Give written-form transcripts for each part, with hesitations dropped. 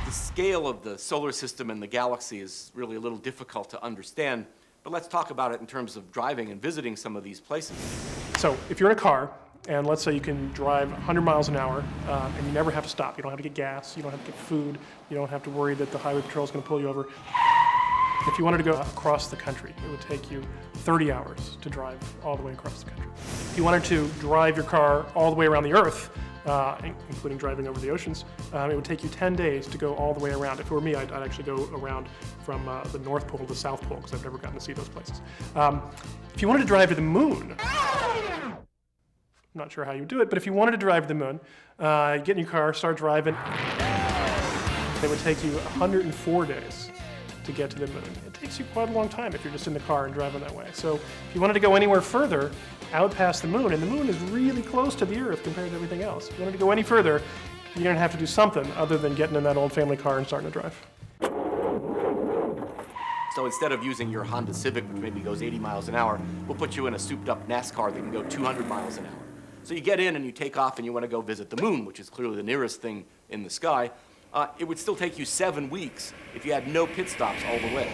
The scale of the solar system and the galaxy is really a little difficult to understand, but let's talk about it in terms of driving and visiting some of these places. So if you're in a car, and let's say you can drive 100 miles an hour, and you never have to stop. You don't have to get gas, you don't have to get food, you don't have to worry that the highway patrol is going to pull you over. If you wanted to go across the country, it would take you 30 hours to drive all the way across the country. If you wanted to drive your car all the way around the Earth, including driving over the oceans, it would take you 10 days to go all the way around. If it were me, I'd actually go around from the North Pole to the South Pole, because I've never gotten to see those places. If you wanted to drive to the moon, I'm not sure how you would do it, but if you wanted to drive to the moon, get in your car, start driving, it would take you 104 days to get to the moon. It takes you quite a long time if you're just in the car and driving that way. So if you wanted to go anywhere further, out past the moon, and the moon is really close to the Earth compared to everything else. If you wanted to go any further, you're going to have to do something other than getting in that old family car and starting to drive. So instead of using your Honda Civic, which maybe goes 80 miles an hour, we'll put you in a souped-up NASCAR that can go 200 miles an hour. So you get in and you take off and you want to go visit the moon, which is clearly the nearest thing in the sky. It would still take you 7 weeks if you had no pit stops all the way.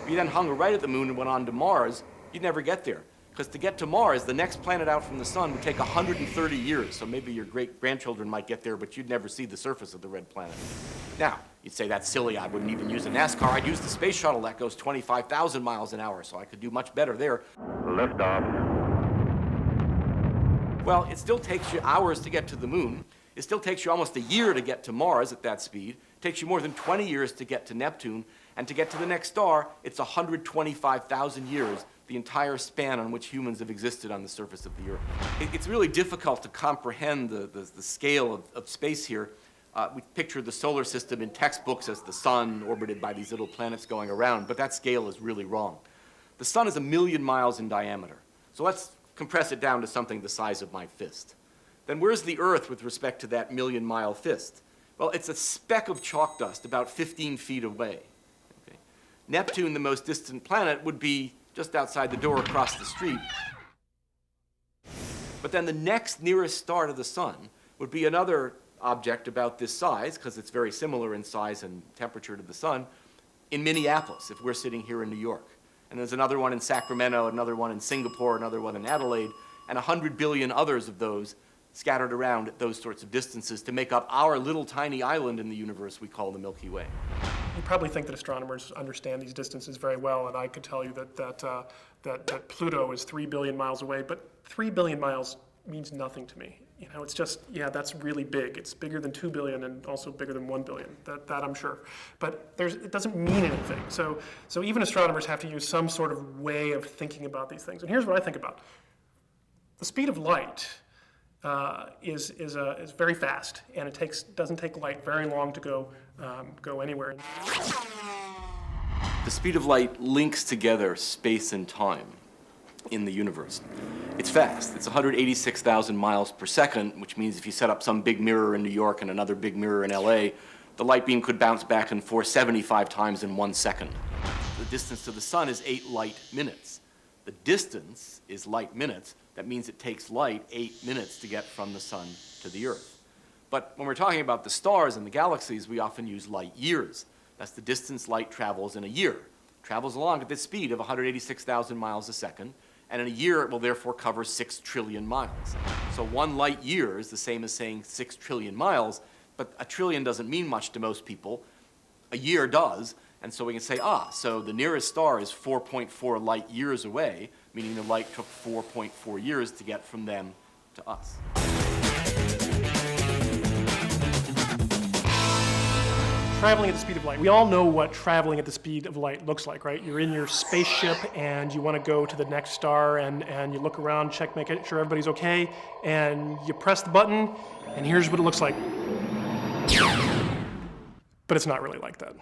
If you then hung right at the moon and went on to Mars, you'd never get there. Because to get to Mars, the next planet out from the sun would take 130 years. So maybe your great-grandchildren might get there, but you'd never see the surface of the red planet. Now, you'd say, that's silly, I wouldn't even use a NASCAR. I'd use the space shuttle that goes 25,000 miles an hour, so I could do much better there. Liftoff. Well, it still takes you hours to get to the moon. It still takes you almost a year to get to Mars at that speed. It takes you more than 20 years to get to Neptune. And to get to the next star, it's 125,000 years, the entire span on which humans have existed on the surface of the Earth. It's really difficult to comprehend the scale of space here. We picture the solar system in textbooks as the sun orbited by these little planets going around, but that scale is really wrong. The sun is 1 million miles in diameter. So let's compress it down to something the size of my fist. Then where's the Earth with respect to that million-mile fist? Well, it's a speck of chalk dust about 15 feet away. Okay. Neptune, the most distant planet, would be just outside the door across the street. But then the next nearest star to the sun would be another object about this size, because it's very similar in size and temperature to the sun, in Minneapolis, if we're sitting here in New York. And there's another one in Sacramento, another one in Singapore, another one in Adelaide, and 100 billion others of those scattered around at those sorts of distances to make up our little tiny island in the universe we call the Milky Way. You probably think that astronomers understand these distances very well, and I could tell you that Pluto is 3 billion miles away, but 3 billion miles means nothing to me. You know, it's just, yeah, that's really big. It's bigger than 2 billion and also bigger than 1 billion, that I'm sure. But it doesn't mean anything. So even astronomers have to use some sort of way of thinking about these things. And here's what I think about. The speed of light is very fast, and it doesn't take light very long to go anywhere. The speed of light links together space and time in the universe. It's fast. It's 186,000 miles per second, which means if you set up some big mirror in New York and another big mirror in LA, the light beam could bounce back and forth 75 times in 1 second. The distance to the sun is 8 light minutes. The distance is light minutes. That means it takes light 8 minutes to get from the sun to the Earth. But when we're talking about the stars and the galaxies, we often use light years. That's the distance light travels in a year. It travels along at the speed of 186,000 miles a second, and in a year it will therefore cover 6 trillion miles. So 1 light year is the same as saying 6 trillion miles, but a trillion doesn't mean much to most people. A year does, and so we can say, so the nearest star is 4.4 light years away, meaning the light took 4.4 years to get from them to us. Traveling at the speed of light. We all know what traveling at the speed of light looks like, right? You're in your spaceship and you want to go to the next star, and you look around, make sure everybody's okay, and you press the button, and here's what it looks like. But it's not really like that.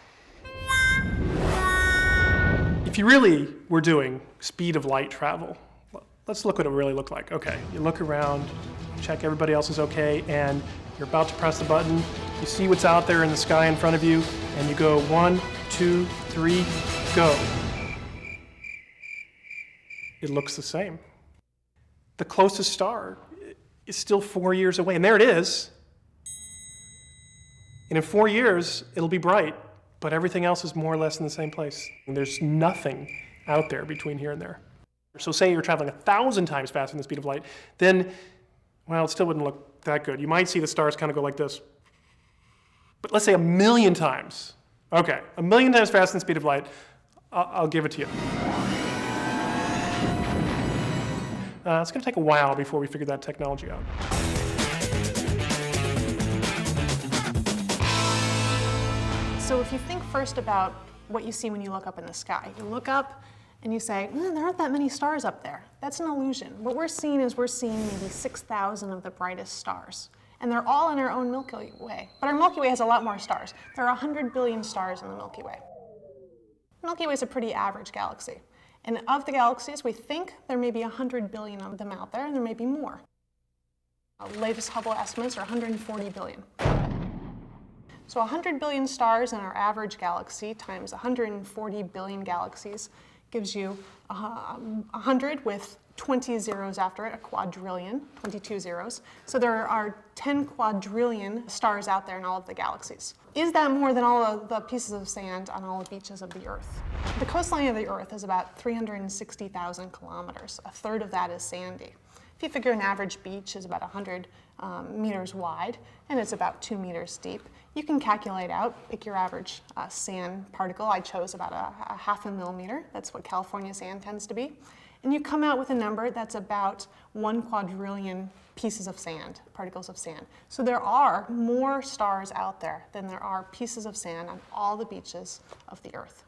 If you really were doing speed of light travel, let's look what it really looked like. Okay, you look around, check everybody else is okay, and you're about to press the button. You see what's out there in the sky in front of you, and you go 1, 2, 3, go. It looks the same. the closest star is still 4 years away, and there it is. And in 4 years, it'll be bright, but everything else is more or less in the same place. And there's nothing out there between here and there. So say you're traveling 1,000 times faster than the speed of light, then, well, it still wouldn't look that good. You might see the stars kind of go like this. But let's say 1,000,000 times. Okay, 1,000,000 times faster than the speed of light. I'll give it to you. It's going to take a while before we figure that technology out. So if you think first about what you see when you look up in the sky, you look up and you say, there aren't that many stars up there. That's an illusion. What we're seeing is we're seeing maybe 6,000 of the brightest stars. And they're all in our own Milky Way. But our Milky Way has a lot more stars. There are 100 billion stars in the Milky Way. The Milky Way is a pretty average galaxy. And of the galaxies, we think there may be 100 billion of them out there, and there may be more. Latest Hubble estimates are 140 billion. So 100 billion stars in our average galaxy times 140 billion galaxies gives you 100 with 20 zeros after it, a quadrillion, 22 zeros. So there are 10 quadrillion stars out there in all of the galaxies. Is that more than all of the pieces of sand on all the beaches of the Earth? The coastline of the Earth is about 360,000 kilometers. A third of that is sandy. If you figure an average beach is about 100 meters wide and it's about 2 meters deep, you can calculate out, pick your average sand particle. I chose about a half a millimeter. That's what California sand tends to be. And you come out with a number that's about 1 quadrillion pieces of sand, particles of sand. So there are more stars out there than there are pieces of sand on all the beaches of the Earth.